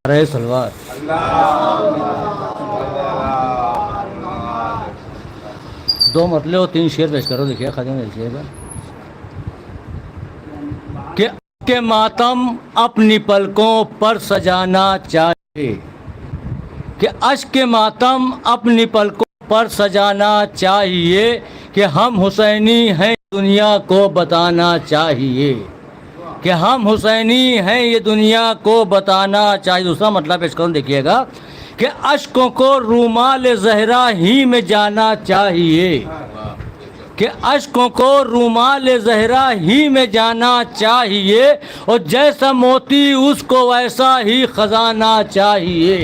رہے سلوار دو مطلب اور 3 شعر پیش کرو. دیکھیے خاتون دیکھیے گا کہ ماتم اپنی پلکوں پر سجانا چاہیے، کہ اشک کے ماتم اپنی پلکوں پر سجانا چاہیے، کہ ہم حسینی ہیں دنیا کو بتانا چاہیے، کہ ہم حسینی ہیں یہ دنیا کو بتانا چاہیے. دوسرا مطلب پیش کروں دیکھیے گا کہ اشکوں کو رومال زہرا ہی میں جانا چاہیے، کہ اشکوں کو رومال زہرا ہی میں جانا چاہیے، اور جیسا موتی اس کو ویسا ہی خزانہ چاہیے،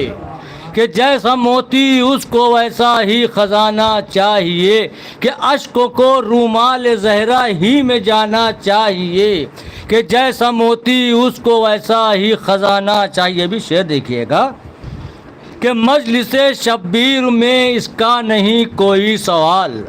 کہ جیسا موتی اس کو ویسا ہی خزانہ چاہیے، کہ اشکوں کو رومال زہرا ہی میں جانا چاہیے، کہ جیسا موتی اس کو ویسا ہی خزانہ چاہیے. بھی شعر دیکھیے گا کہ مجلس شبیر میں اس کا نہیں کوئی سوال،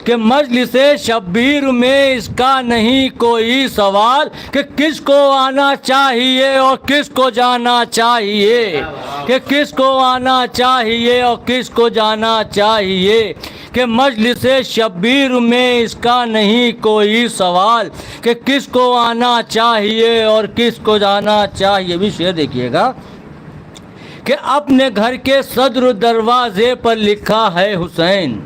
کہ مجلس شبیر میں اس کا نہیں کوئی سوال، کہ کس کو آنا چاہیے اور کس کو جانا چاہیے، کہ کس کو آنا چاہیے اور کس کو جانا چاہیے، کہ مجلس شبیر میں اس کا نہیں کوئی سوال، کہ کس کو آنا چاہیے اور کس کو جانا چاہیے. بھی شعر دیکھیے گا کہ اپنے گھر کے صدر دروازے پر لکھا ہے حسین،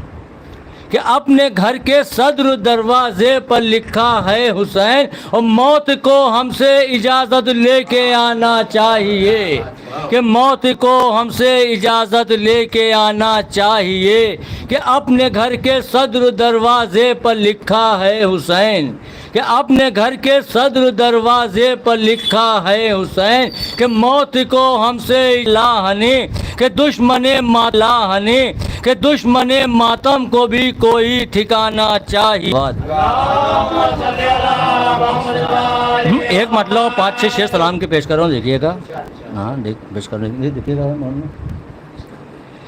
کہ اپنے گھر کے صدر دروازے پر لکھا ہے حسین، اور موت کو ہم سے اجازت لے کے آنا چاہیے، کہ موت کو ہم سے اجازت لے کے آنا چاہیے، کہ اپنے گھر کے صدر دروازے پر لکھا ہے حسین، کہ اپنے گھر کے صدر دروازے پر لکھا ہے حسین، کہ موت کو ہم سے لاہنے، کہ دشمن مالاہنے، کہ دشمن ماتم کو بھی کوئی ٹھکانا چاہیے. ایک مطلب 5-6 شعر سلام کے پیش کر رہا ہوں دیکھیے گا. ہاں پیش کر رہے دیکھیے گا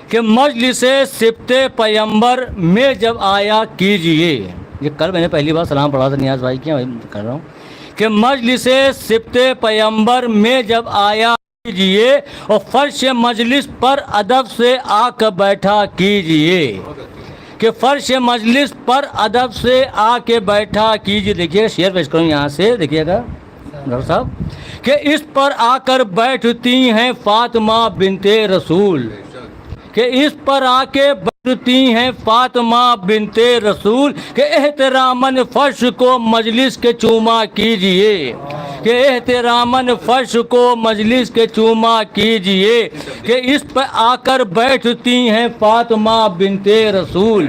کہ مجلس سبت پیمبر میں جب آیا کیجئے. یہ کل میں نے پہلی بار سلام پڑھا تھا نیاز بھائی کیا کر رہا ہوں کہ مجلس سبت پیمبر میں جب آیا کیجئے، اور فرش مجلس پر ادب سے آ کر بیٹھا کیجئے، کہ فرش مجلس پر ادب سے آ کے بیٹھا کیجئے. دیکھیے شعر پیش کروں یہاں سے دیکھیے گا ڈاکٹر صاحب کہ اس پر آ کر بیٹھتی ہیں فاطمہ بنت رسول، کہ اس پر آ کے بیٹھتی ہیں فاطمہ بنت رسول، کہ احتراماً فرش کو مجلس کے چوما کیجئے، کہ احتراماً فرش کو مجلس کے چوما کیجئے، کہ اس پر آ کر بیٹھتی ہیں فاطمہ بنت رسول،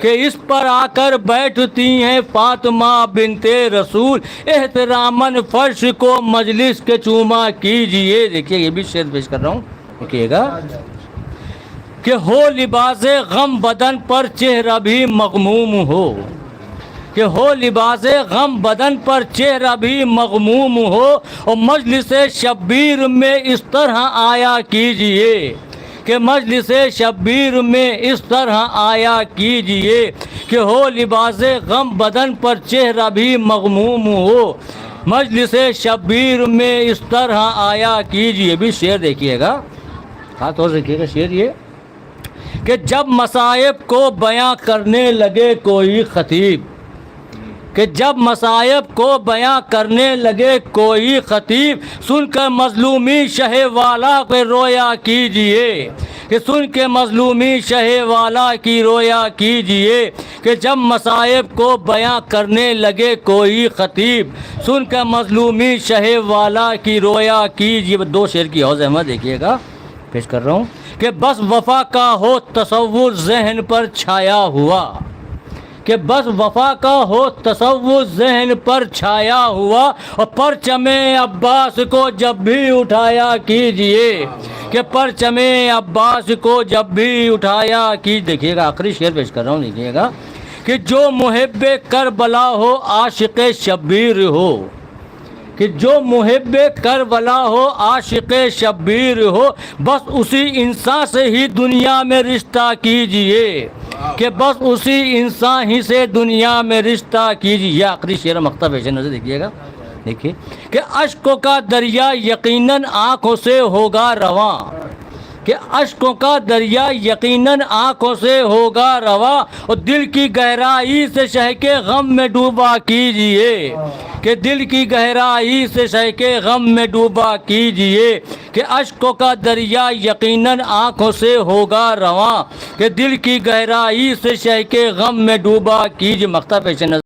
کہ اس پر آ کر بیٹھتی ہیں فاطمہ بنت رسول، احتراماً فرش کو مجلس کے چوما کیجئے. دیکھیے یہ بھی شعر پیش کر رہا ہوں دیکھیے گا کہ ہو لباس غم بدن پر چہرہ بھی مغموم ہو، کہ ہو لباس غم بدن پر چہرہ بھی مغموم ہو، اور مجلس شبیر میں اس طرح آیا کیجئے، کہ مجلس شبیر میں اس طرح آیا کیجئے، کہ ہو لباس غم بدن پر چہرہ بھی مغموم ہو، مجلس شبیر میں اس طرح آیا کیجئے. بھی شعر دیکھیے گا خاص طور سے دیکھیے گا شعر یہ کہ جب مصائب کو بیاں کرنے لگے کوئی خطیب، کہ جب مصائب کو بیاں کرنے لگے کوئی خطیب، سن کر مظلومی شہ والا کے رویا کیجئے، کہ سن کے مظلومی شہ والا کی رویا کیجئے، کہ جب مصائب کو بیاں کرنے لگے کوئی خطیب، سن کر مظلومی شہ والا کی رویا کیجئے. 2 شعر کی اور زحمت دیکھیے گا پیش کر رہا ہوں کہ بس وفا کا ہو تصور ذہن پر چھایا ہوا، کہ بس وفا کا ہو تصور ذہن پر چھایا ہوا، اور پرچم عباس کو جب بھی اٹھایا کیجئے، کہ پرچم عباس کو جب بھی اٹھایا کی. دیکھیے گا آخری شعر پیش کر رہا ہوں دیکھیے گا کہ جو محب کربلا ہو عاشق شبیر ہو، کہ جو محب کربلا ہو عاشق شبیر ہو، بس اسی انسان سے ہی دنیا میں رشتہ کیجئے، کہ بس اسی انسان ہی سے دنیا میں رشتہ کیجئے. یہ آخری شعر مکتب پیش نظر دیکھیے گا دیکھیے کہ اشکوں کا دریا یقیناً آنکھوں سے ہوگا رواں، کہ اشکوں کا دریا یقیناً آنکھوں سے ہوگا رواں، اور دل کی گہرائی سے شہ کے غم میں ڈوبا کیجئے، کہ دل کی گہرائی سے شہ کے غم میں ڈوبا کیجئے، کہ اشکوں کا دریا یقیناً آنکھوں سے ہوگا رواں، کہ دل کی گہرائی سے شہ کے غم میں ڈوبا کیجئے۔ مقطع پیش نظر